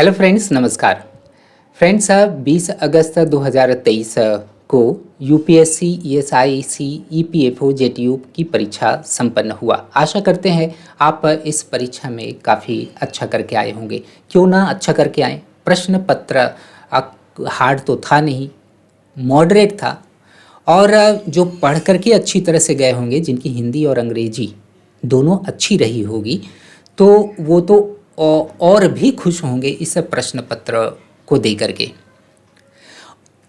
Hello friends, नमस्कार। Friends, 20 अगस्त 2023 को UPSC, ESIC, EPFO, जेटीयू की परीक्षा संपन्न हुआ। आशा करते हैं आप इस परीक्षा में काफ़ी अच्छा करके आए होंगे। क्यों ना अच्छा करके आए। प्रश्न पत्र हार्ड तो था नहीं, मॉडरेट था। और जो पढ़ करके अच्छी तरह से गए होंगे, जिनकी हिंदी और अंग्रेजी दोनों अच्छी रही होगी, तो वो तो और भी खुश होंगे इस प्रश्न पत्र को दे करके।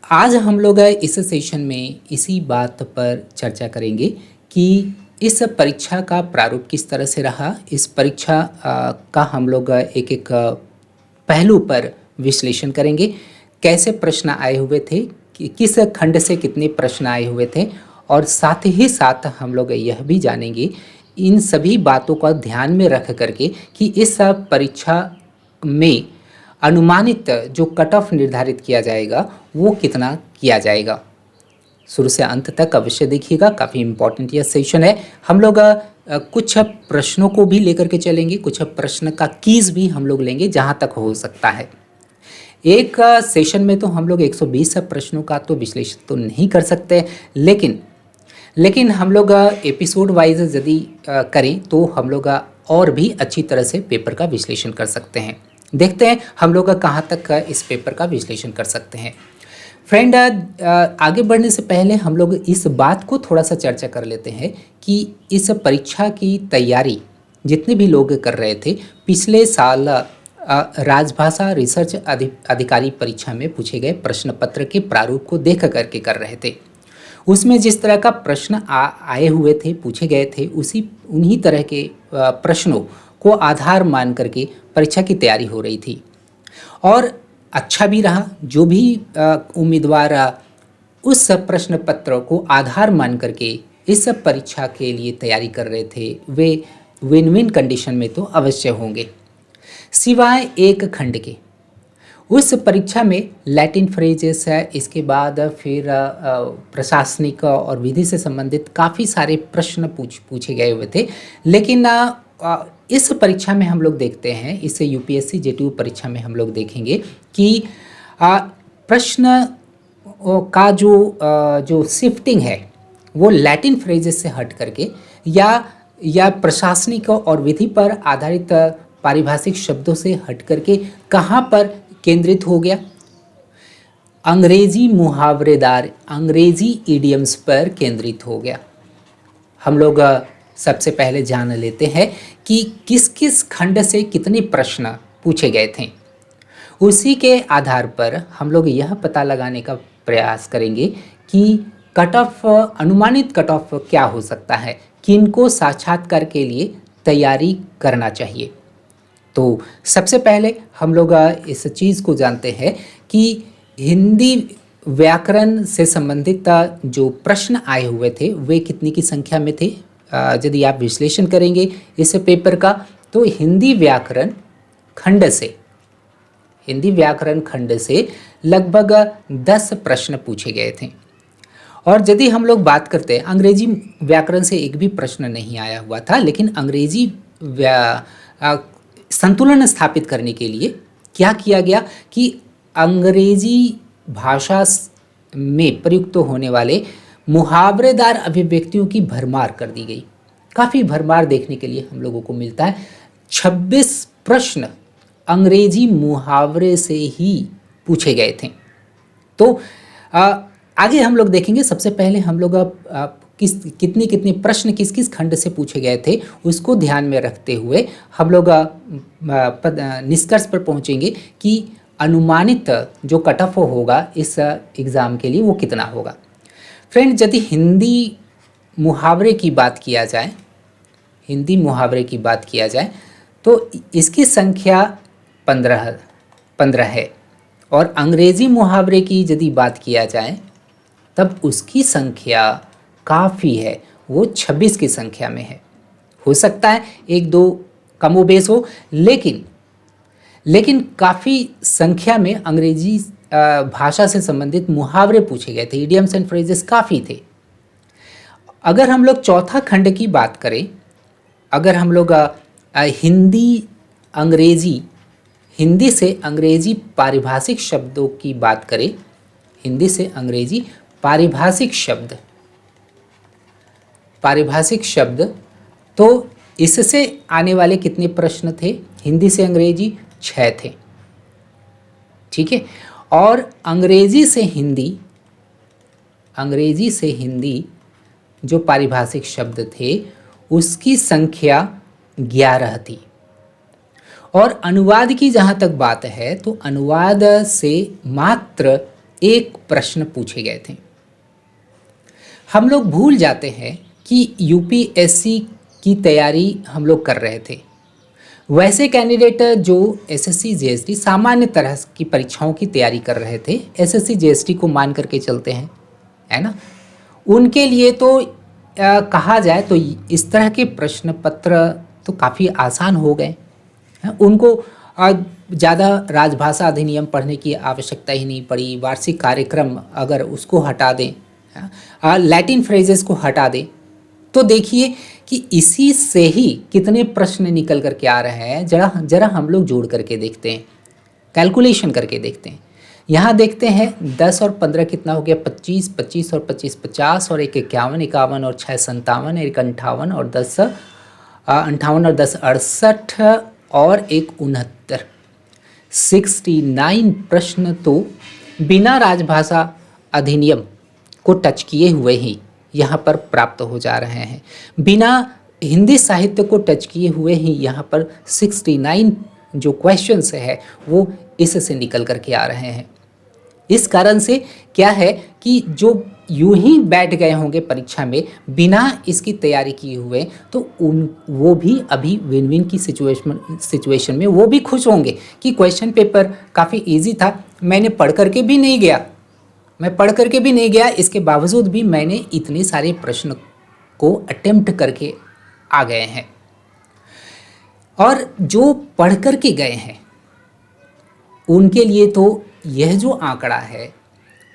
आज हम लोग इस सेशन में इसी बात पर चर्चा करेंगे कि इस परीक्षा का प्रारूप किस तरह से रहा। इस परीक्षा का हम लोग एक एक पहलू पर विश्लेषण करेंगे। कैसे प्रश्न आए हुए थे, किस खंड से कितने प्रश्न आए हुए थे, और साथ ही साथ हम लोग यह भी जानेंगे इन सभी बातों का ध्यान में रख करके कि इस परीक्षा में अनुमानित जो कट ऑफ निर्धारित किया जाएगा वो कितना किया जाएगा। शुरू से अंत तक अवश्य देखिएगा, काफ़ी इम्पोर्टेंट यह सेशन है। हम लोग कुछ प्रश्नों को भी लेकर के चलेंगे, कुछ प्रश्न का कीज भी हम लोग लेंगे जहाँ तक हो सकता है। एक सेशन में तो हम लोग 120 प्रश्नों का तो विश्लेषण तो नहीं कर सकते, लेकिन हम लोग एपिसोड वाइज यदि करें तो हम लोग और भी अच्छी तरह से पेपर का विश्लेषण कर सकते हैं। देखते हैं हम लोग कहाँ तक इस पेपर का विश्लेषण कर सकते हैं। फ्रेंड, आगे बढ़ने से पहले हम लोग इस बात को थोड़ा सा चर्चा कर लेते हैं कि इस परीक्षा की तैयारी जितने भी लोग कर रहे थे, पिछले साल राजभाषा रिसर्च अधिकारी परीक्षा में पूछे गए प्रश्न पत्र के प्रारूप को देख करके कर रहे थे। उसमें जिस तरह का प्रश्न आए हुए थे, पूछे गए थे, उन्हीं तरह के प्रश्नों को आधार मान करके परीक्षा की तैयारी हो रही थी। और अच्छा भी रहा। जो भी उम्मीदवार उस प्रश्न पत्र को आधार मान करके इस परीक्षा के लिए तैयारी कर रहे थे, वे विन विन कंडीशन में तो अवश्य होंगे। सिवाय एक खंड के, उस परीक्षा में लैटिन फ्रेजेस है, इसके बाद फिर प्रशासनिक और विधि से संबंधित काफ़ी सारे प्रश्न पूछे गए हुए थे। लेकिन इस परीक्षा में हम लोग देखते हैं, इस यूपीएससी जेटीयू परीक्षा में हम लोग देखेंगे कि प्रश्न का जो शिफ्टिंग है वो लैटिन फ्रेजेस से हट करके या प्रशासनिक और विधि पर आधारित पारिभाषिक शब्दों से हट करके कहाँ पर केंद्रित हो गया। अंग्रेजी मुहावरेदार, अंग्रेजी इडियम्स पर केंद्रित हो गया। हम लोग सबसे पहले जान लेते हैं कि किस किस खंड से कितने प्रश्न पूछे गए थे। उसी के आधार पर हम लोग यह पता लगाने का प्रयास करेंगे कि कट ऑफ, अनुमानित कट ऑफ क्या हो सकता है, किनको साक्षात्कार के लिए तैयारी करना चाहिए। तो सबसे पहले हम लोग इस चीज़ को जानते हैं कि हिंदी व्याकरण से संबंधित जो प्रश्न आए हुए थे वे कितनी की संख्या में थे। यदि आप विश्लेषण करेंगे इस पेपर का तो हिंदी व्याकरण खंड से लगभग 10 प्रश्न पूछे गए थे। और यदि हम लोग बात करते हैं, अंग्रेजी व्याकरण से एक भी प्रश्न नहीं आया हुआ था, लेकिन अंग्रेजी संतुलन स्थापित करने के लिए क्या किया गया कि अंग्रेजी भाषा में प्रयुक्त होने वाले मुहावरेदार अभिव्यक्तियों की भरमार कर दी गई। काफ़ी भरमार देखने के लिए हम लोगों को मिलता है। 26 प्रश्न अंग्रेजी मुहावरे से ही पूछे गए थे। तो आगे हम लोग देखेंगे। सबसे पहले हम लोग कितने प्रश्न किस किस खंड से पूछे गए थे उसको ध्यान में रखते हुए हम लोग निष्कर्ष पर पहुंचेंगे कि अनुमानित जो कट ऑफ होगा इस एग्ज़ाम के लिए वो कितना होगा। फ्रेंड, यदि हिंदी मुहावरे की बात किया जाए तो इसकी संख्या 15 है, और अंग्रेजी मुहावरे की यदि बात किया जाए तब उसकी संख्या काफ़ी है, वो 26 की संख्या में है। हो सकता है एक दो कमोबेश हो, लेकिन काफ़ी संख्या में अंग्रेजी भाषा से संबंधित मुहावरे पूछे गए थे। इडियम्स एंड फ्रेजेस काफ़ी थे। अगर हम लोग चौथा खंड की बात करें, अगर हम लोग हिंदी अंग्रेजी हिंदी से अंग्रेजी पारिभाषिक शब्दों की बात करें, हिंदी से अंग्रेजी पारिभाषिक शब्द, तो इससे आने वाले कितने प्रश्न थे? हिंदी से अंग्रेजी 6 थे, ठीक है। और अंग्रेजी से हिंदी जो पारिभाषिक शब्द थे उसकी संख्या 11 थी। और अनुवाद की जहाँ तक बात है तो अनुवाद से मात्र 1 प्रश्न पूछे गए थे। हम लोग भूल जाते हैं कि यूपीएससी की तैयारी हम लोग कर रहे थे। वैसे कैंडिडेट जो एसएससी जीएसटी सामान्य तरह की परीक्षाओं की तैयारी कर रहे थे, एसएससी जीएसटी को मान करके चलते हैं, है ना, उनके लिए तो कहा जाए तो इस तरह के प्रश्न पत्र तो काफ़ी आसान हो गए हैं। उनको ज़्यादा राजभाषा अधिनियम पढ़ने की आवश्यकता ही नहीं पड़ी। वार्षिक कार्यक्रम अगर उसको हटा दें, लैटिन फ्रेजेस को हटा दें, तो देखिए कि इसी से ही कितने प्रश्न निकल करके आ रहे हैं। जरा हम लोग जोड़ करके देखते हैं, कैलकुलेशन करके देखते हैं। यहाँ देखते हैं 10 और 15 कितना हो गया? 25, 25 और 25 50, और 1 51, 51 और 6 57, 1 58 और 10 58 और 10 68 और 1 69। 69 प्रश्न तो बिना राजभाषा अधिनियम को टच किए हुए ही यहाँ पर प्राप्त हो जा रहे हैं। बिना हिंदी साहित्य को टच किए हुए ही यहाँ पर 69 जो क्वेश्चंस है वो इससे निकल करके आ रहे हैं। इस कारण से क्या है कि जो यूं ही बैठ गए होंगे परीक्षा में बिना इसकी तैयारी किए हुए, तो वो भी अभी विन विन की सिचुएशन में वो भी खुश होंगे कि क्वेश्चन पेपर काफ़ी इजी था, मैं पढ़ करके भी नहीं गया, इसके बावजूद भी मैंने इतने सारे प्रश्न को अटेम्प्ट करके आ गए हैं। और जो पढ़ करके गए हैं उनके लिए तो यह जो आंकड़ा है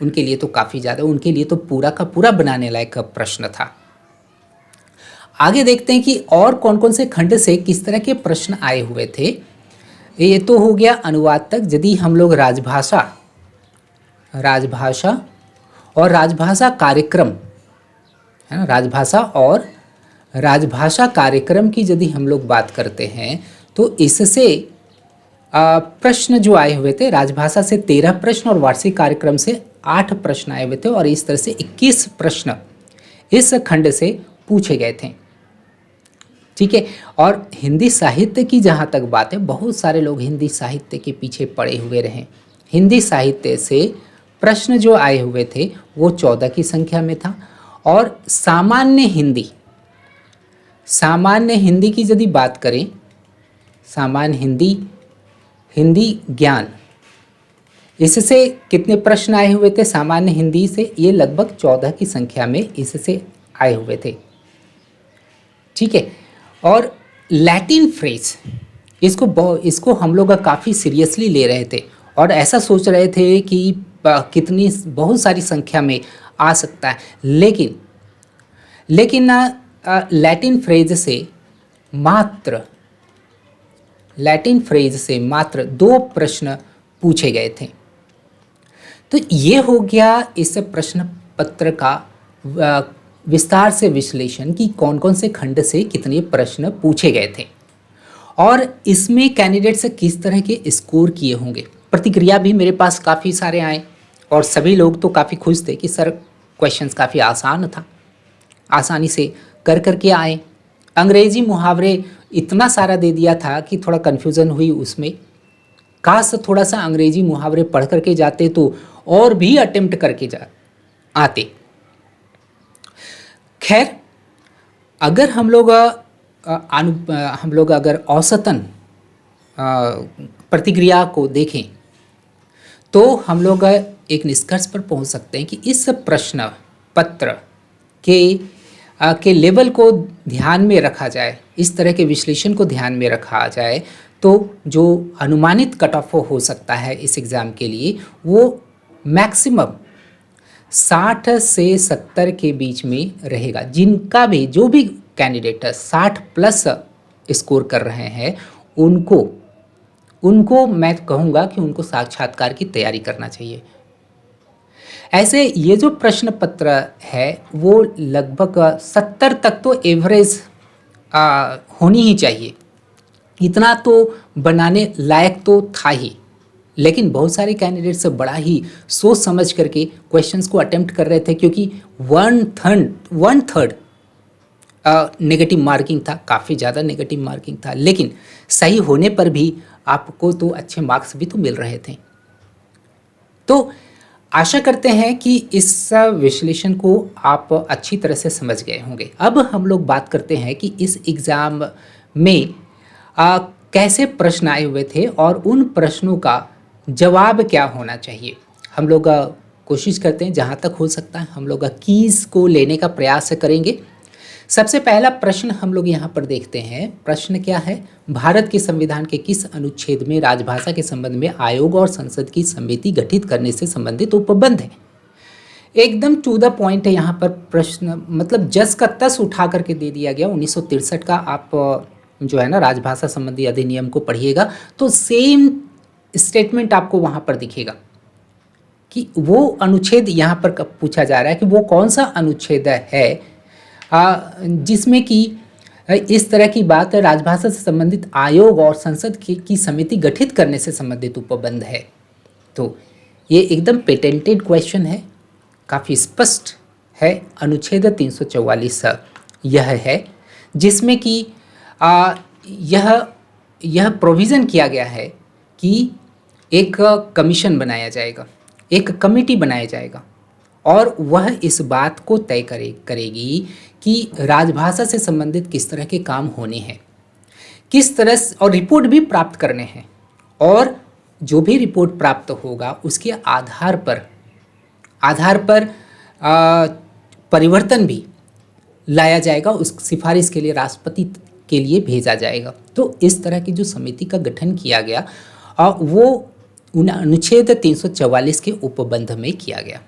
उनके लिए तो काफ़ी ज़्यादा, उनके लिए तो पूरा का पूरा बनाने लायक प्रश्न था। आगे देखते हैं कि और कौन कौन से खंड से किस तरह के प्रश्न आए हुए थे। ये तो हो गया अनुवाद तक। यदि हम लोग राजभाषा और राजभाषा कार्यक्रम, है ना, राजभाषा और राजभाषा कार्यक्रम की यदि हम लोग बात करते हैं तो इससे प्रश्न जो आए हुए थे, राजभाषा से 13 प्रश्न और वार्षिक कार्यक्रम से 8 प्रश्न आए हुए थे, और इस तरह से 21 प्रश्न इस खंड से पूछे गए थे, ठीक है। और हिंदी साहित्य की जहाँ तक बात है, बहुत सारे लोग हिंदी साहित्य के पीछे पड़े हुए रहे। हिंदी साहित्य से प्रश्न जो आए हुए थे वो 14 की संख्या में था। और सामान्य हिंदी की यदि बात करें, सामान्य हिंदी ज्ञान, इससे कितने प्रश्न आए हुए थे? सामान्य हिंदी से ये लगभग 14 की संख्या में इससे आए हुए थे, ठीक है। और लैटिन फ्रेज, इसको हम लोग काफ़ी सीरियसली ले रहे थे और ऐसा सोच रहे थे कि बहुत सारी संख्या में आ सकता है, लेकिन लैटिन फ्रेज से मात्र 2 प्रश्न पूछे गए थे। तो ये हो गया इस प्रश्न पत्र का विस्तार से विश्लेषण कि कौन कौन से खंड से कितने प्रश्न पूछे गए थे और इसमें कैंडिडेट्स किस तरह के स्कोर किए होंगे। प्रतिक्रिया भी मेरे पास काफ़ी सारे आए और सभी लोग तो काफ़ी खुश थे कि सर क्वेश्चंस काफ़ी आसान था, आसानी से करके आए। अंग्रेजी मुहावरे इतना सारा दे दिया था कि थोड़ा कन्फ्यूज़न हुई उसमें। काश थोड़ा सा अंग्रेजी मुहावरे पढ़ करके जाते तो और भी अटेम्प्ट करके आते। खैर, अगर हम लोग अगर औसतन प्रतिक्रिया को देखें तो हम लोग एक निष्कर्ष पर पहुंच सकते हैं कि इस प्रश्न पत्र के लेवल को ध्यान में रखा जाए, इस तरह के विश्लेषण को ध्यान में रखा जाए तो जो अनुमानित कट ऑफ हो सकता है इस एग्ज़ाम के लिए वो मैक्सिमम 60 से 70 के बीच में रहेगा। जो भी कैंडिडेट 60 प्लस स्कोर कर रहे हैं उनको मैं कहूँगा कि उनको साक्षात्कार की तैयारी करना चाहिए। ऐसे ये जो प्रश्न पत्र है वो लगभग 70 तक तो एवरेज होनी ही चाहिए, इतना तो बनाने लायक तो था ही। लेकिन बहुत सारे कैंडिडेट्स बड़ा ही सोच समझ करके क्वेश्चंस को अटेम्प्ट कर रहे थे, क्योंकि वन थर्ड नेगेटिव मार्किंग था, काफ़ी ज़्यादा नेगेटिव मार्किंग था। लेकिन सही होने पर भी आपको तो अच्छे मार्क्स भी तो मिल रहे थे। तो आशा करते हैं कि इस विश्लेषण को आप अच्छी तरह से समझ गए होंगे। अब हम लोग बात करते हैं कि इस एग्ज़ाम में कैसे प्रश्न आए हुए थे और उन प्रश्नों का जवाब क्या होना चाहिए। हम लोग कोशिश करते हैं जहाँ तक हो सकता है हम लोग कीज़ को लेने का प्रयास करेंगे। सबसे पहला प्रश्न हम लोग यहाँ पर देखते हैं। प्रश्न क्या है? भारत के संविधान के किस अनुच्छेद में राजभाषा के संबंध में आयोग और संसद की समिति गठित करने से संबंधित उपबंध है? एकदम टू द पॉइंट है यहाँ पर प्रश्न, मतलब जस का तस उठा करके दे दिया गया। 1963 का आप जो है ना राजभाषा संबंधी अधिनियम को पढ़िएगा तो सेम स्टेटमेंट आपको वहाँ पर दिखेगा कि वो अनुच्छेद यहाँ पर पूछा जा रहा है कि वो कौन सा अनुच्छेद है जिसमें कि इस तरह की बात राजभाषा से संबंधित आयोग और संसद की समिति गठित करने से संबंधित उपबंध है। तो ये एकदम पेटेंटेड क्वेश्चन है, काफ़ी स्पष्ट है। अनुच्छेद 344 यह है जिसमें कि यह प्रोविज़न किया गया है कि एक कमीशन बनाया जाएगा, एक कमेटी बनाया जाएगा और वह इस बात को तय करेगी कि राजभाषा से संबंधित किस तरह के काम होने हैं, किस तरह और रिपोर्ट भी प्राप्त करने हैं, और जो भी रिपोर्ट प्राप्त होगा उसके आधार पर परिवर्तन भी लाया जाएगा, उस सिफारिश के लिए राष्ट्रपति के लिए भेजा जाएगा। तो इस तरह की जो समिति का गठन किया गया वो अनुच्छेद 344 के उपबंध में किया गया।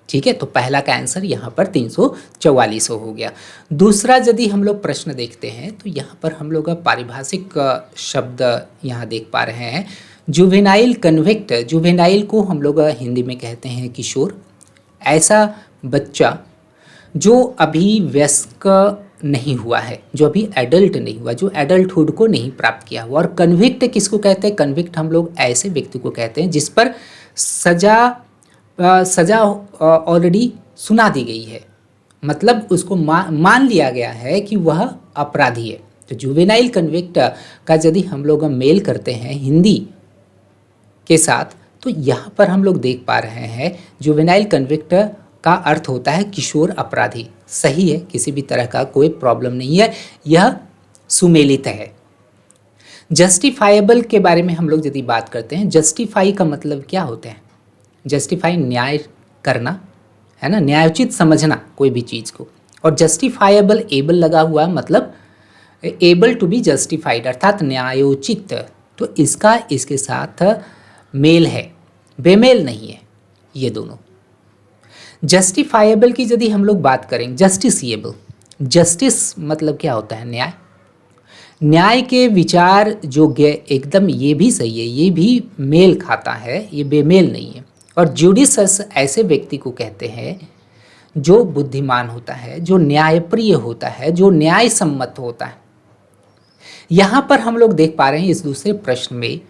ठीक है, तो पहला का आंसर यहाँ पर 344 हो गया। दूसरा यदि हम लोग प्रश्न देखते हैं तो यहाँ पर हम लोग पारिभाषिक शब्द यहाँ देख पा रहे हैं। जुवेनाइल कन्विक्ट, जुवेनाइल को हम लोग हिंदी में कहते हैं किशोर, ऐसा बच्चा जो अभी वयस्क नहीं हुआ है, जो अभी एडल्ट नहीं हुआ, जो एडल्टहुड को नहीं प्राप्त किया हुआ। और कन्विक्ट किसको कहते हैं? कन्विक्ट हम लोग ऐसे व्यक्ति को कहते हैं जिस पर सजा ऑलरेडी सुना दी गई है, मतलब उसको मान लिया गया है कि वह अपराधी है। तो जुवेनाइल कन्विक्ट का यदि हम लोग मेल करते हैं हिंदी के साथ तो यहाँ पर हम लोग देख पा रहे हैं जुवेनाइल कन्विक्ट का अर्थ होता है किशोर अपराधी। सही है, किसी भी तरह का कोई प्रॉब्लम नहीं है, यह सुमेलित है। जस्टिफाइबल के बारे में हम लोग यदि बात करते हैं, जस्टिफाई का मतलब क्या होता है? जस्टिफाई न्याय करना है ना, न्यायोचित समझना कोई भी चीज़ को। और जस्टिफाइबल एबल लगा हुआ मतलब एबल टू बी जस्टिफाइड अर्थात न्यायोचित। तो इसका इसके साथ मेल है, बेमेल नहीं है ये दोनों। जस्टिफाइबल की यदि हम लोग बात करें, जस्टिसिएबल, जस्टिस मतलब क्या होता है? न्याय, न्याय के विचार योग्य, एकदम ये भी सही है, ये भी मेल खाता है, ये बेमेल नहीं है। और जुडिशस ऐसे व्यक्ति को कहते हैं जो बुद्धिमान होता है, जो न्यायप्रिय होता है, जो न्याय सम्मत होता है। यहाँ पर हम लोग देख पा रहे हैं इस दूसरे प्रश्न में,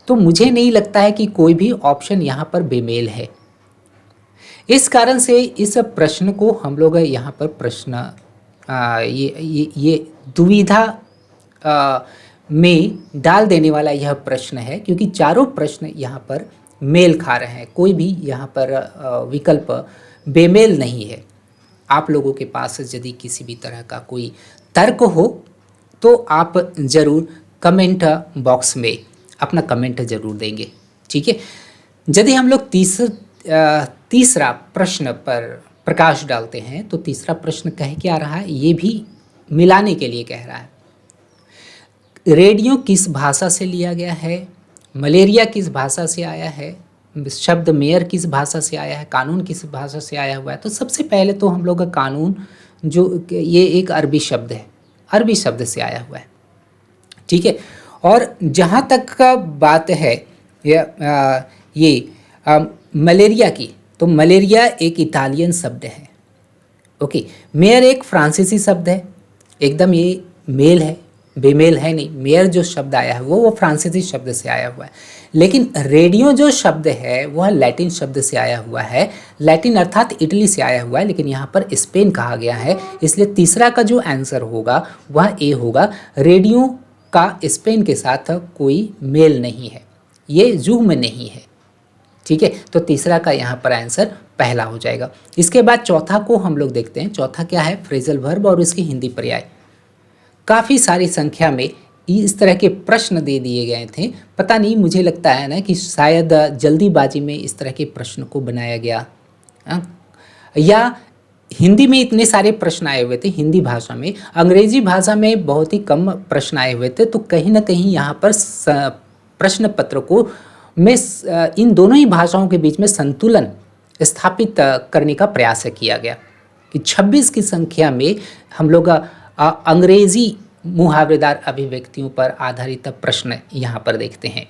तो मुझे नहीं लगता है कि कोई भी ऑप्शन यहाँ पर बेमेल है। इस कारण से इस प्रश्न को हम लोग यहाँ पर प्रश्न ये दुविधा में डाल देने वाला यह प्रश्न है, क्योंकि चारों प्रश्न यहाँ पर मेल खा रहे हैं, कोई भी यहाँ पर विकल्प बेमेल नहीं है। आप लोगों के पास यदि किसी भी तरह का कोई तर्क हो तो आप ज़रूर कमेंट बॉक्स में अपना कमेंट ज़रूर देंगे। ठीक है, यदि हम लोग तीसरा प्रश्न पर प्रकाश डालते हैं तो तीसरा प्रश्न कह क्या रहा है, ये भी मिलाने के लिए कह रहा है। रेडियो किस भाषा से लिया गया है? मलेरिया किस भाषा से आया है? शब्द मेयर किस भाषा से आया है? कानून किस भाषा से आया हुआ है? तो सबसे पहले तो हम लोग का कानून जो ये एक अरबी शब्द है, अरबी शब्द से आया हुआ है। ठीक है, और जहाँ तक का बात है मलेरिया की, तो मलेरिया एक इटालियन शब्द है। ओके, मेयर एक फ्रांसीसी शब्द है, एकदम ये मेल है, बेमेल है नहीं। मेयर जो शब्द आया है वो फ्रांसीसी शब्द से आया हुआ है, लेकिन रेडियो जो शब्द है वह लैटिन शब्द से आया हुआ है। लैटिन अर्थात इटली से आया हुआ है, लेकिन यहाँ पर स्पेन कहा गया है, इसलिए तीसरा का जो आंसर होगा वह ए होगा। रेडियो का स्पेन के साथ कोई मेल नहीं है, ये जुग में नहीं है। ठीक है, तो तीसरा का यहाँ पर आंसर पहला हो जाएगा। इसके बाद चौथा को हम लोग देखते हैं। चौथा क्या है? फ्रेजल वर्ब और उसकी हिंदी पर्याय। काफ़ी सारी संख्या में इस तरह के प्रश्न दे दिए गए थे। पता नहीं, मुझे लगता है ना कि शायद जल्दीबाजी में इस तरह के प्रश्न को बनाया गया, या हिंदी में इतने सारे प्रश्न आए हुए थे हिंदी भाषा में, अंग्रेजी भाषा में बहुत ही कम प्रश्न आए हुए थे, तो कहीं ना कहीं यहाँ पर प्रश्न पत्र को में इन दोनों ही भाषाओं के बीच में संतुलन स्थापित करने का प्रयास किया गया कि 26 की संख्या में हम लोग अंग्रेजी मुहावरेदार अभिव्यक्तियों पर आधारित प्रश्न यहाँ पर देखते हैं।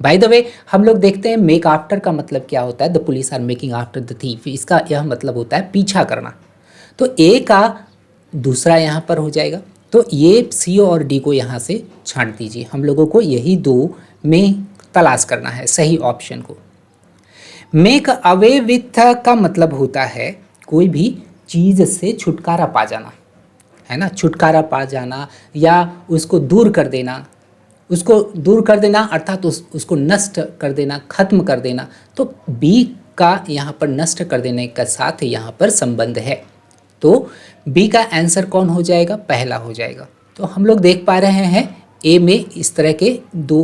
बाय द वे, हम लोग देखते हैं मेक आफ्टर का मतलब क्या होता है। The police are making after the thief, इसका यह मतलब होता है पीछा करना। तो ए का दूसरा यहाँ पर हो जाएगा। तो ये सी और डी को यहाँ से छांट दीजिए। हम लोगों को यही दो में तलाश करना है सही ऑप्शन को। मेक अवे विथ का मतलब होता है कोई भी चीज़ से छुटकारा पा जाना, है ना, छुटकारा पा जाना या उसको दूर कर देना। उसको दूर कर देना अर्थात उसको नष्ट कर देना, खत्म कर देना। तो बी का यहाँ पर नष्ट कर देने का साथ यहाँ पर संबंध है, तो बी का आंसर कौन हो जाएगा? पहला हो जाएगा। तो हम लोग देख पा रहे हैं ए में इस तरह के दो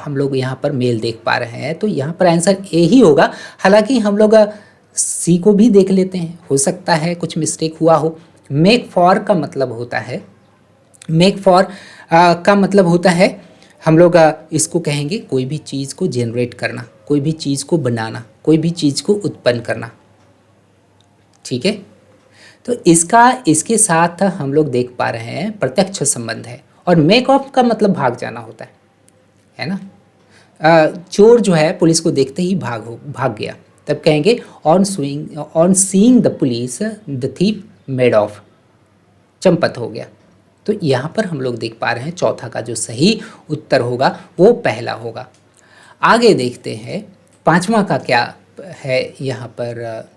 हम लोग यहाँ पर मेल देख पा रहे हैं, तो यहाँ पर आंसर ए ही होगा। हालांकि हम लोग सी को भी देख लेते हैं, हो सकता है कुछ मिस्टेक हुआ हो। मेक फॉर का मतलब होता है, मेक फॉर का मतलब होता है हम लोग इसको कहेंगे कोई भी चीज़ को जनरेट करना, कोई भी चीज़ को बनाना, कोई भी चीज़ को उत्पन्न करना। ठीक है, तो इसके साथ हम लोग देख पा रहे हैं प्रत्यक्ष संबंध है। और मेक ऑफ का मतलब भाग जाना होता है ना। चोर जो है पुलिस को देखते ही भाग गया, तब कहेंगे on seeing the police the thief made of, Champat हो गया। तो यहाँ पर हम लोग देख पा रहे हैं चौथा का जो सही उत्तर होगा वो पहला होगा। आगे देखते हैं पांचवा का क्या है यहाँ पर।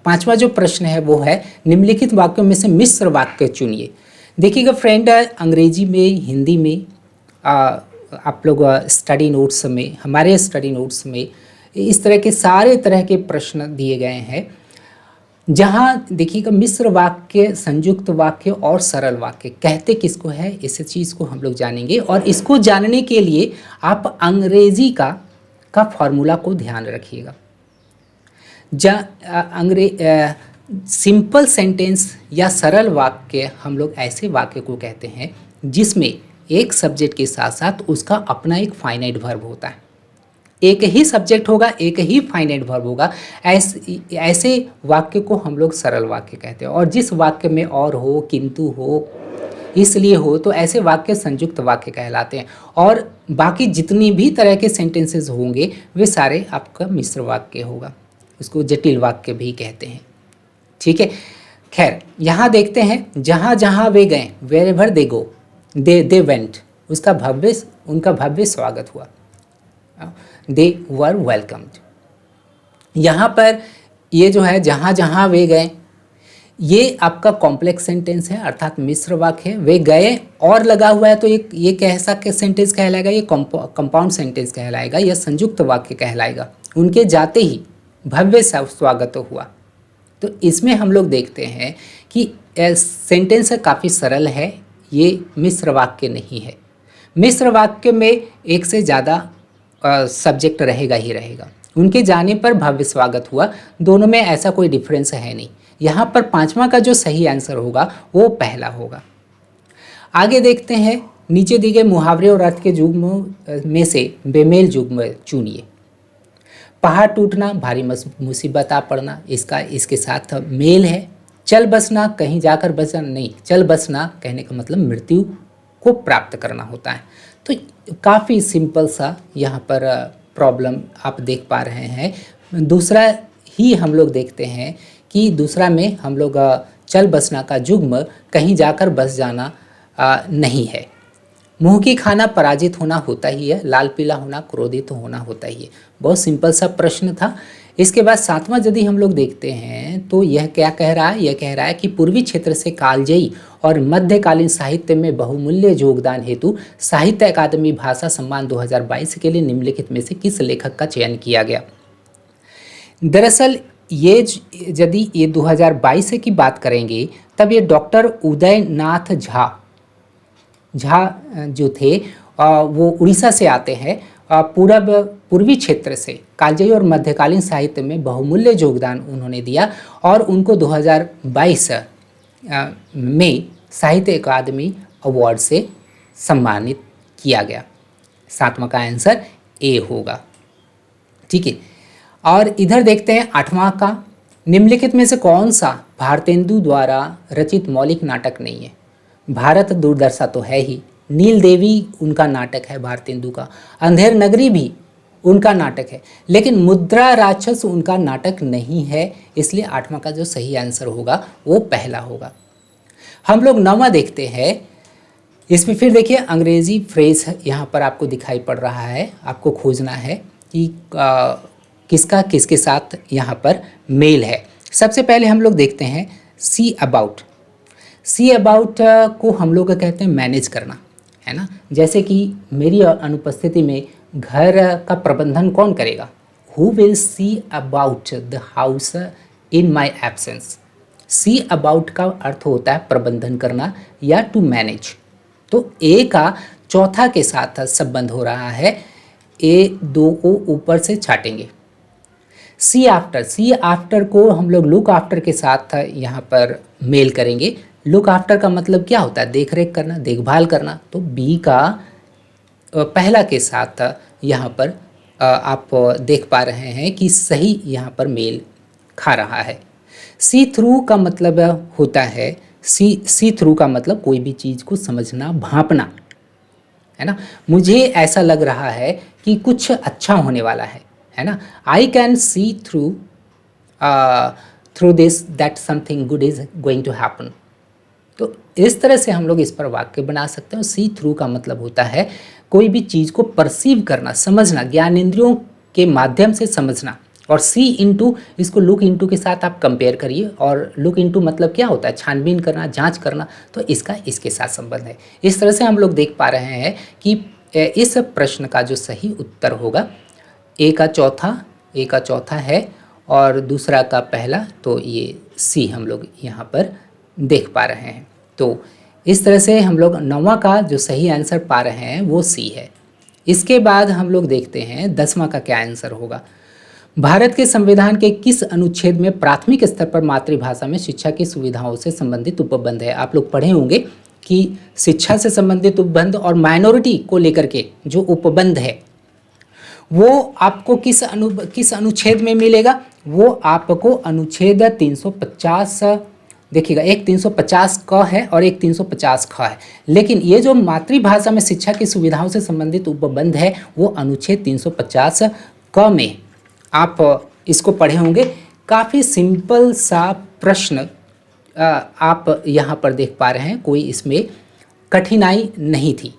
पांचवा जो प्रश्न है वो है निम्नलिखित वाक्यों में से मिश्र वाक्य चुनिए। देखिएगा फ्रेंड, अंग्रेजी में, हिंदी में आप लोग स्टडी नोट्स में, हमारे स्टडी नोट्स में इस तरह के सारे तरह के प्रश्न दिए गए हैं, जहाँ देखिएगा मिश्र वाक्य, संयुक्त वाक्य और सरल वाक्य कहते किसको है, इस चीज़ को हम लोग जानेंगे। और इसको जानने के लिए आप अंग्रेजी का फॉर्मूला को ध्यान रखिएगा। सिंपल सेंटेंस या सरल वाक्य हम लोग ऐसे वाक्य को कहते हैं जिसमें एक सब्जेक्ट के साथ साथ उसका अपना एक फाइनाइट वर्ब होता है। एक ही सब्जेक्ट होगा, एक ही फाइनाइट वर्ब होगा, ऐसे वाक्य को हम लोग सरल वाक्य कहते हैं। और जिस वाक्य में और हो, किंतु हो, इसलिए हो, तो ऐसे वाक्य संयुक्त वाक्य कहलाते हैं। और बाकी जितनी भी तरह के सेंटेंसेस होंगे वे सारे आपका मिश्र वाक्य होगा, उसको जटिल वाक्य भी कहते हैं। ठीक है, खैर यहाँ देखते हैं जहाँ जहाँ वे गए, wherever they go, they went, उनका भव्य स्वागत हुआ, दे वर वेलकम्ड। यहाँ पर ये जो है जहाँ जहाँ वे गए, ये आपका कॉम्प्लेक्स सेंटेंस है अर्थात मिश्र वाक्य है। वे गए और लगा हुआ है तो ये कैसा सेंटेंस कहलाएगा? ये कंपाउंड सेंटेंस कहलाएगा, यह संयुक्त वाक्य कहलाएगा। उनके जाते ही भव्य स्वागत हुआ। तो इसमें हम लोग देखते हैं कि सेंटेंस काफ़ी सरल है, ये मिश्र वाक्य नहीं है। मिश्र वाक्य में एक से ज़्यादा सब्जेक्ट रहेगा ही रहेगा। उनके जाने पर भव्य स्वागत हुआ, दोनों में ऐसा कोई डिफरेंस है नहीं। यहाँ पर पांचवा का जो सही आंसर होगा वो पहला होगा। आगे देखते हैं, नीचे दिए गए मुहावरे और अर्थ के युग्म में से बेमेल युग्म चुनिए। पहाड़ टूटना, भारी मुसीबत आ पड़ना, इसके साथ मेल है। चल बसना, कहीं जाकर बसना नहीं, चल बसना कहने का मतलब मृत्यु को प्राप्त करना होता है। तो काफ़ी सिंपल सा यहाँ पर प्रॉब्लम आप देख पा रहे हैं। दूसरा ही हम लोग देखते हैं कि दूसरा में हम लोग चल बसना का जुग्म कहीं जाकर बस जाना नहीं है। मुंह की खाना पराजित होना होता ही है, लाल पीला होना क्रोधित होना होता ही है। बहुत सिंपल सा प्रश्न था। इसके बाद सातवां यदि हम लोग देखते हैं तो यह क्या कह रहा है, यह कह रहा है कि पूर्वी क्षेत्र से कालजयी और मध्यकालीन साहित्य में बहुमूल्य योगदान हेतु साहित्य अकादमी भाषा सम्मान 2022 के लिए निम्नलिखित में से किस लेखक का चयन किया गया। दरअसल ये यदि ये 2022 की बात करेंगे तब ये डॉक्टर उदयनाथ झा जो थे वो उड़ीसा से आते हैं। पूर्वी क्षेत्र से कालजयी और मध्यकालीन साहित्य में बहुमूल्य योगदान उन्होंने दिया और उनको 2022 में साहित्य अकादमी अवार्ड से सम्मानित किया गया। सातवां का आंसर ए होगा। ठीक है, और इधर देखते हैं आठवां का, निम्नलिखित में से कौन सा भारतेंदु द्वारा रचित मौलिक नाटक नहीं है। भारत दुर्दशा तो है ही, नील देवी उनका नाटक है भारतेंदु का, अंधेर नगरी भी उनका नाटक है, लेकिन मुद्रा राक्षस उनका नाटक नहीं है। इसलिए आठवां का जो सही आंसर होगा वो पहला होगा। हम लोग नौवां देखते हैं। इसमें फिर देखिए अंग्रेजी फ्रेज यहाँ पर आपको दिखाई पड़ रहा है, आपको खोजना है कि किसका किसके साथ यहाँ पर मेल है। सबसे पहले हम लोग देखते हैं सी अबाउट। सी अबाउट को हम लोग कहते हैं मैनेज करना, है ना। जैसे कि मेरी अनुपस्थिति में घर का प्रबंधन कौन करेगा, who will see about the house in my absence. See about का अर्थ होता है प्रबंधन करना या टू मैनेज। तो ए का चौथा के साथ संबंध हो रहा है, ए दो को ऊपर से छाटेंगे। सी आफ्टर को हम लोग लुक आफ्टर के साथ यहाँ पर मेल करेंगे। लुक आफ्टर का मतलब क्या होता है, देख रेख करना, देखभाल करना। तो बी का पहला के साथ यहाँ पर आप देख पा रहे हैं कि सही यहाँ पर मेल खा रहा है। सी थ्रू का मतलब होता है, सी थ्रू का मतलब कोई भी चीज़ को समझना, भांपना, है ना। मुझे ऐसा लग रहा है कि कुछ अच्छा होने वाला है ना। I can see through this that something good is going to happen. तो इस तरह से हम लोग इस पर वाक्य बना सकते हैं। सी थ्रू का मतलब होता है कोई भी चीज़ को परसीव करना, समझना, ज्ञानेंद्रियों के माध्यम से समझना। और सी इंटू, इसको लुक इंटू के साथ आप कंपेयर करिए। और लुक इंटू मतलब क्या होता है, छानबीन करना, जांच करना। तो इसका इसके साथ संबंध है। इस तरह से हम लोग देख पा रहे हैं कि इस प्रश्न का जो सही उत्तर होगा ए का चौथा है और दूसरा का पहला, तो ये सी हम लोग यहाँ पर देख पा रहे हैं। तो इस तरह से हम लोग नौवां का जो सही आंसर पा रहे हैं वो सी है। इसके बाद हम लोग देखते हैं 10वां का क्या आंसर होगा। भारत के संविधान के किस अनुच्छेद में प्राथमिक स्तर पर मातृभाषा में शिक्षा की सुविधाओं से संबंधित उपबंध है। आप लोग पढ़े होंगे कि शिक्षा से संबंधित उपबंध और माइनॉरिटी को लेकर के जो उपबंध है वो आपको किस अनुच्छेद में मिलेगा। वो आपको अनुच्छेद 350, देखिएगा, एक 350 क है और एक 350 ख है। लेकिन ये जो मातृभाषा में शिक्षा की सुविधाओं से संबंधित उपबंध है वो अनुच्छेद 350 क में आप इसको पढ़े होंगे। काफ़ी सिंपल सा प्रश्न आप यहाँ पर देख पा रहे हैं, कोई इसमें कठिनाई नहीं थी।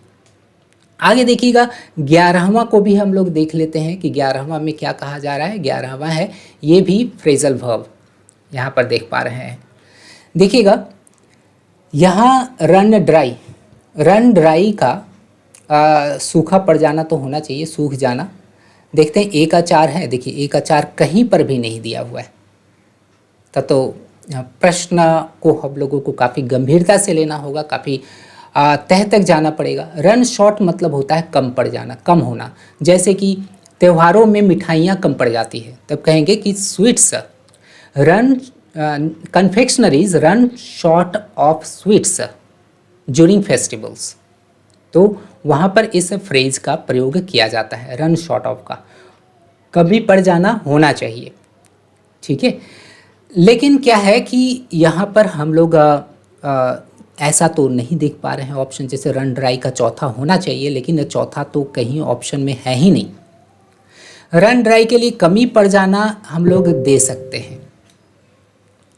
आगे देखिएगा 11वां को भी हम लोग देख लेते हैं कि 11वां में क्या कहा जा रहा है। 11वां है, ये भी फ्रेजल वर्ब यहाँ पर देख पा रहे हैं। देखिएगा यहाँ रन ड्राई का सूखा पड़ जाना तो होना चाहिए, सूख जाना। देखते हैं ए का 4 है। देखिए ए का 4 कहीं पर भी नहीं दिया हुआ है। तो प्रश्न को हम लोगों को काफ़ी गंभीरता से लेना होगा, काफ़ी तह तक जाना पड़ेगा। रन शॉर्ट मतलब होता है कम पड़ जाना, कम होना। जैसे कि त्योहारों में मिठाइयाँ कम पड़ जाती है, तब कहेंगे कि sweets run, confectioneries run short of sweets during festivals. तो वहाँ पर इस फ्रेज का प्रयोग किया जाता है, रन शॉर्ट ऑफ का कभी पड़ जाना होना चाहिए, ठीक है। लेकिन क्या है कि यहाँ पर हम लोग ऐसा तो नहीं देख पा रहे हैं ऑप्शन, जैसे रन ड्राई का चौथा होना चाहिए, लेकिन चौथा तो कहीं ऑप्शन में है ही नहीं। रन ड्राई के लिए कमी पड़ जाना हम लोग दे सकते हैं।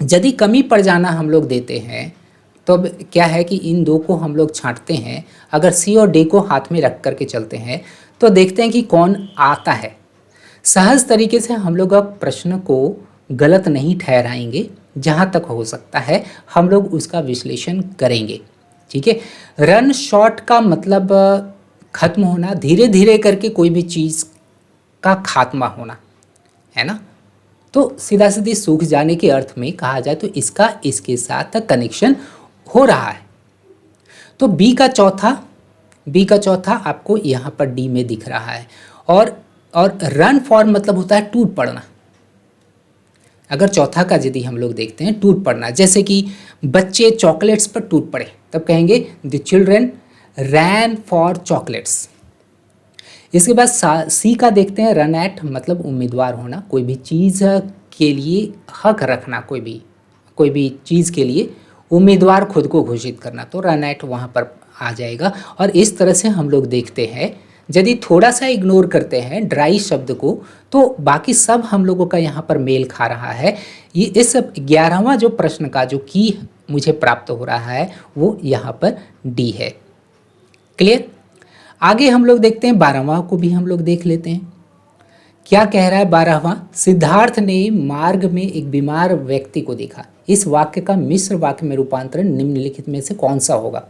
यदि कमी पड़ जाना हम लोग देते हैं तो अब क्या है कि इन दो को हम लोग छांटते हैं। अगर सी और डी को हाथ में रख करके चलते हैं तो देखते हैं कि कौन आता है। सहज तरीके से हम लोग अब प्रश्न को गलत नहीं ठहराएंगे, जहाँ तक हो सकता है हम लोग उसका विश्लेषण करेंगे। ठीक है, रन शॉर्ट का मतलब खत्म होना, धीरे धीरे करके कोई भी चीज़ का खात्मा होना, है ना। तो सीधा सीधी सूख जाने के अर्थ में कहा जाए तो इसका इसके साथ कनेक्शन हो रहा है। तो बी का चौथा आपको यहाँ पर डी में दिख रहा है। और रन फॉर मतलब होता है टूट पड़ना। अगर चौथा का यदि हम लोग देखते हैं टूट पड़ना, जैसे कि बच्चे चॉकलेट्स पर टूट पड़े, तब कहेंगे the children rain for chocolates. इसके बाद सी का देखते हैं, रन एट मतलब उम्मीदवार होना, कोई भी चीज़ के लिए हक रखना, कोई भी चीज़ के लिए उम्मीदवार खुद को घोषित करना, तो रन एट वहाँ पर आ जाएगा। और इस तरह से हम लोग देखते हैं, यदि थोड़ा सा इग्नोर करते हैं ड्राई शब्द को तो बाकी सब हम लोगों का यहाँ पर मेल खा रहा है। ये इस 11वां जो प्रश्न का जो की मुझे प्राप्त हो रहा है वो यहाँ पर डी है। क्लियर। आगे हम लोग देखते हैं 12वां को भी हम लोग देख लेते हैं। क्या कह रहा है 12वां, सिद्धार्थ ने मार्ग में एक बीमार व्यक्ति को देखा। इस वाक्य का मिश्र वाक्य में रूपांतरण निम्नलिखित में से कौन सा होगा।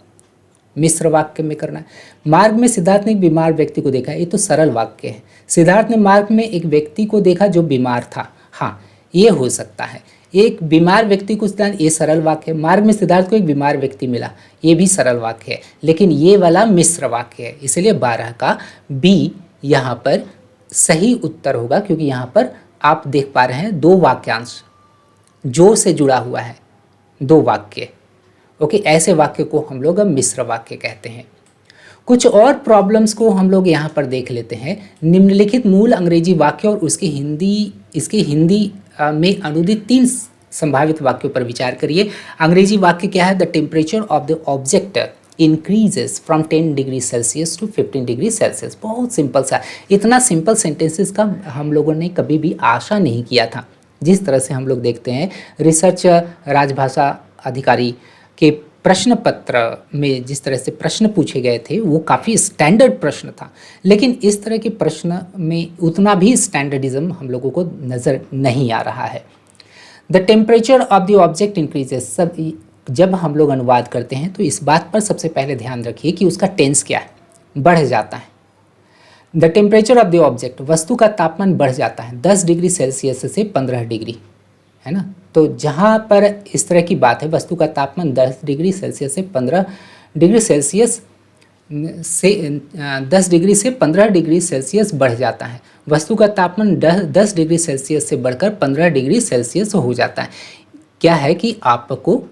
मिश्र वाक्य में करना है। मार्ग में सिद्धार्थ ने एक बीमार व्यक्ति को देखा, ये तो सरल वाक्य है। सिद्धार्थ ने मार्ग में एक व्यक्ति को देखा जो बीमार था, हाँ ये हो सकता है। एक बीमार व्यक्ति को सिद्धार्थ, ये सरल वाक्य है। मार्ग में सिद्धार्थ को एक बीमार व्यक्ति मिला, ये भी सरल वाक्य है, लेकिन ये वाला मिश्र वाक्य है, इसलिए 12 का बी यहाँ पर सही उत्तर होगा, क्योंकि यहाँ पर आप देख पा रहे हैं दो वाक्यांश जो से जुड़ा हुआ है, दो वाक्य। ओके, ऐसे वाक्य को हम लोग अब मिश्र वाक्य कहते हैं। कुछ और प्रॉब्लम्स को हम लोग यहाँ पर देख लेते हैं। निम्नलिखित मूल अंग्रेजी वाक्य और इसके हिंदी में अनुदित 3 संभावित वाक्यों पर विचार करिए। अंग्रेजी वाक्य क्या है, the temperature of the object increases from 10 degree Celsius to 15 degree Celsius. बहुत सिंपल सा, इतना सिंपल सेंटेंसेस का हम लोगों ने कभी भी आशा नहीं किया था। जिस तरह से हम लोग देखते हैं रिसर्च राजभाषा अधिकारी के प्रश्न पत्र में जिस तरह से प्रश्न पूछे गए थे वो काफ़ी स्टैंडर्ड प्रश्न था, लेकिन इस तरह के प्रश्न में उतना भी स्टैंडर्डिज्म हम लोगों को नज़र नहीं आ रहा है। The temperature of the object increases, सब जब हम लोग अनुवाद करते हैं तो इस बात पर सबसे पहले ध्यान रखिए कि उसका टेंस क्या है, बढ़ जाता है। The temperature of the object, वस्तु का तापमान बढ़ जाता है 10 डिग्री सेल्सियस से 15 डिग्री, है ना। तो जहाँ पर इस तरह की बात है, वस्तु का तापमान 10 डिग्री सेल्सियस से 15 डिग्री सेल्सियस से 10 डिग्री से 15 डिग्री सेल्सियस बढ़ जाता है, वस्तु का तापमान 10 डिग्री सेल्सियस से बढ़कर 15 डिग्री सेल्सियस हो जाता है। क्या है कि आपको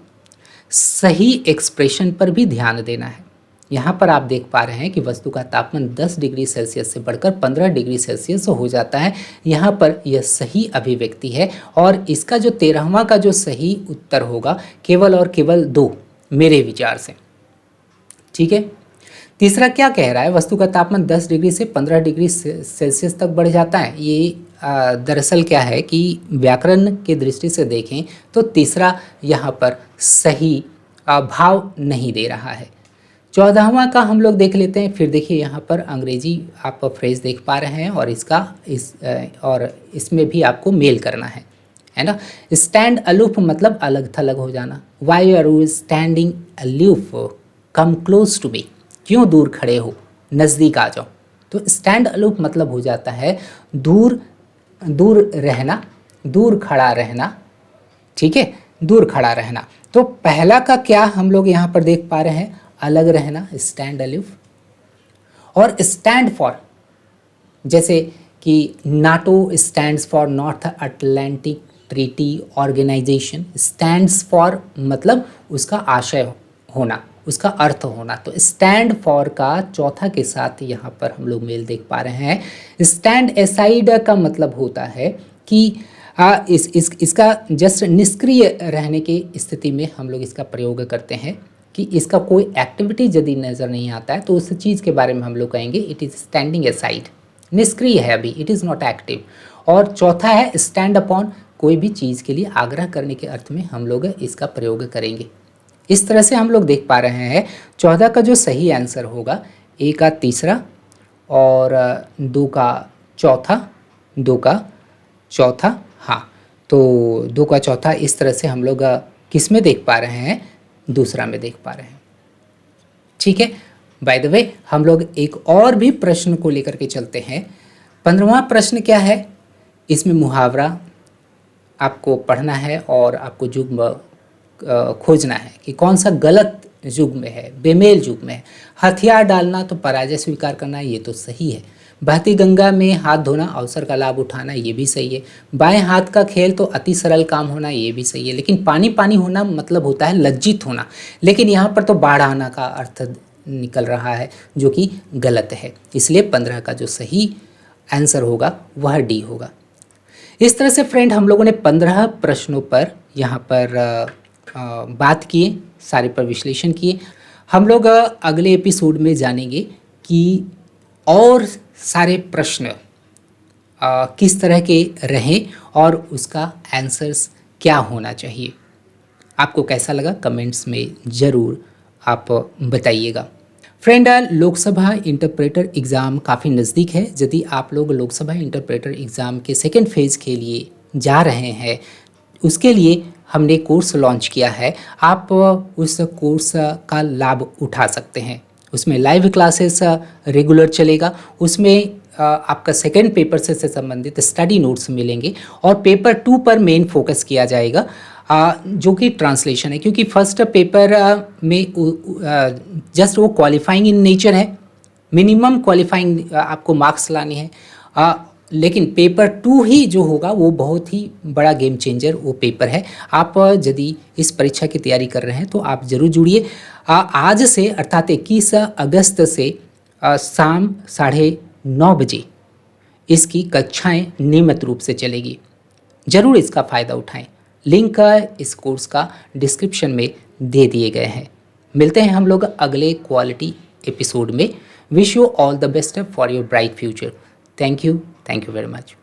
सही एक्सप्रेशन पर भी ध्यान देना है। यहाँ पर आप देख पा रहे हैं कि वस्तु का तापमान 10 डिग्री सेल्सियस से बढ़कर 15 डिग्री सेल्सियस हो जाता है। यहाँ पर यह सही अभिव्यक्ति है और इसका जो 13वां का जो सही उत्तर होगा केवल और केवल 2 मेरे विचार से। ठीक है, तीसरा क्या कह रहा है, वस्तु का तापमान 10 डिग्री से 15 डिग्री सेल्सियस तक बढ़ जाता है। ये दरअसल क्या है कि व्याकरण की दृष्टि से देखें तो तीसरा यहाँ पर सही भाव नहीं दे रहा है। 14वां का हम लोग देख लेते हैं। फिर देखिए यहाँ पर अंग्रेजी आप फ्रेज देख पा रहे हैं और इसमें भी आपको मेल करना है ना। स्टैंड अलूफ मतलब अलग थलग हो जाना। Why are you standing aloof, come close to me, क्यों दूर खड़े हो, नज़दीक आ जाओ। तो स्टैंड अलूफ मतलब हो जाता है दूर रहना, दूर खड़ा रहना। ठीक है, दूर खड़ा रहना। तो पहला का क्या हम लोग यहाँ पर देख पा रहे हैं, अलग रहना, स्टैंड अलूफ। और स्टैंड फॉर, जैसे कि NATO stands for North Atlantic Treaty Organization. Stands for मतलब उसका आशय होना, उसका अर्थ होना। तो स्टैंड फॉर का चौथा के साथ यहाँ पर हम लोग मेल देख पा रहे हैं। स्टैंड एसाइड का मतलब होता है कि इसका जस्ट निष्क्रिय रहने की स्थिति में हम लोग इसका प्रयोग करते हैं। कि इसका कोई एक्टिविटी यदि नज़र नहीं आता है तो उस चीज़ के बारे में हम लोग कहेंगे इट इज़ स्टैंडिंग असाइड, निष्क्रिय है अभी, इट इज़ नॉट एक्टिव। और चौथा है स्टैंड अपॉन, कोई भी चीज़ के लिए आग्रह करने के अर्थ में हम लोग इसका प्रयोग करेंगे। इस तरह से हम लोग देख पा रहे हैं 14 का जो सही आंसर होगा, ए का तीसरा और 2 का चौथा, 2 का चौथा, हाँ, तो 2 का चौथा इस तरह से हम लोग किस में देख पा रहे हैं, दूसरा में देख पा रहे हैं। ठीक है, बाय द वे हम लोग एक और भी प्रश्न को लेकर के चलते हैं। 15वां प्रश्न क्या है, इसमें मुहावरा आपको पढ़ना है और आपको युग्म खोजना है कि कौन सा गलत युग्म है, बेमेल युग्म है। हथियार डालना तो पराजय स्वीकार करना, ये तो सही है। बहती गंगा में हाथ धोना अवसर का लाभ उठाना, ये भी सही है। बाएं हाथ का खेल तो अति सरल काम होना, ये भी सही है। लेकिन पानी पानी होना मतलब होता है लज्जित होना, लेकिन यहाँ पर तो बाढ़ आना का अर्थ निकल रहा है जो कि गलत है। इसलिए 15 का जो सही आंसर होगा वह डी होगा। इस तरह से फ्रेंड हम लोगों ने 15 प्रश्नों पर यहाँ पर बात किए, सारे पर विश्लेषण किए। हम लोग अगले एपिसोड में जानेंगे कि और सारे प्रश्न किस तरह के रहें और उसका आंसर्स क्या होना चाहिए। आपको कैसा लगा कमेंट्स में ज़रूर आप बताइएगा। फ्रेंड, लोकसभा इंटरप्रेटर एग्ज़ाम काफ़ी नज़दीक है। यदि आप लोग लोकसभा इंटरप्रेटर एग्ज़ाम के सेकेंड फेज़ के लिए जा रहे हैं, उसके लिए हमने कोर्स लॉन्च किया है। आप उस कोर्स का लाभ उठा सकते हैं। उसमें लाइव क्लासेस रेगुलर चलेगा, उसमें आपका सेकेंड पेपर से संबंधित स्टडी नोट्स मिलेंगे और पेपर 2 पर मेन फोकस किया जाएगा, जो कि ट्रांसलेशन है। क्योंकि फर्स्ट पेपर में जस्ट वो क्वालिफाइंग इन नेचर है, मिनिमम क्वालिफाइंग आपको मार्क्स लाने हैं, लेकिन पेपर 2 ही जो होगा वो बहुत ही बड़ा गेम चेंजर वो पेपर है। आप यदि इस परीक्षा की तैयारी कर रहे हैं तो आप ज़रूर जुड़िए। आज से अर्थात 21 अगस्त से शाम 9:30 बजे इसकी कक्षाएं नियमित रूप से चलेगी। ज़रूर इसका फ़ायदा उठाएं। लिंक इस कोर्स का डिस्क्रिप्शन में दे दिए गए हैं। मिलते हैं हम लोग अगले क्वालिटी एपिसोड में। Wish you all the best for your bright future. Thank you very much.